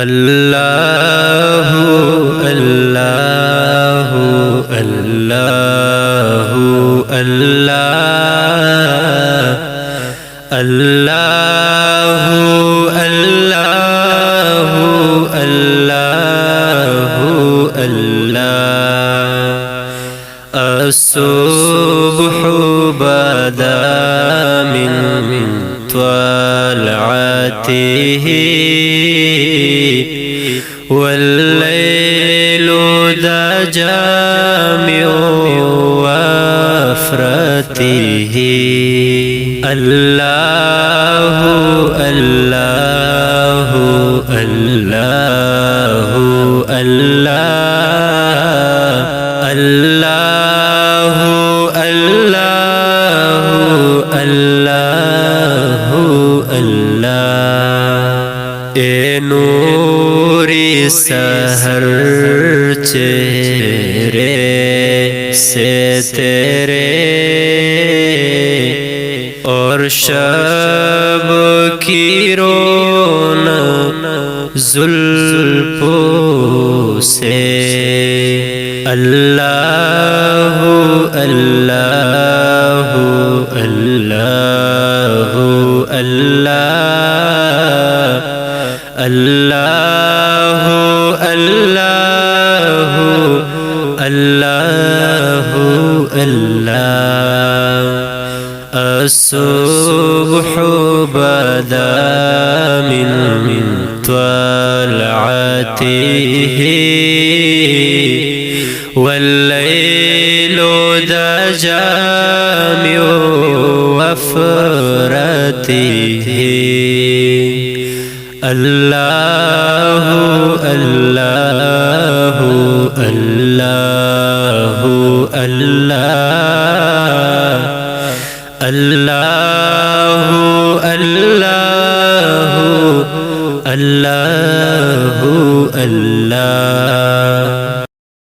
अल्लाहु अल्लाहु अल्लाहु अल्लाह अल्लाहु अल्लाहु अल्लाहु अल्लाह अस्सुब्हु बदा मिन त्वलअतिही वल्लैलु दजा मिन वफ़रतिही अल्लाहु अल्लाहु अल्लाहु अल्लाह अल्लाहु अल्लाहु अल्लाहु अल्लाह ए नूरी सहर चेहरे से तेरे और शब की रौनक जुल्फों से अल्लाहु अल्लाहु अल्लाहु अल्लाह अल्लाहु अल्लाहु अल्लाहु अल्लाह अस्सुब्हु बदा मिन त्वलअतिही वल्लैलु दजा मिन वफ़रतिही अल्लाहु अल्लाहु अल्लाहु अल्लाह अल्लाहु अल्लाहु अल्लाहु अल्लाह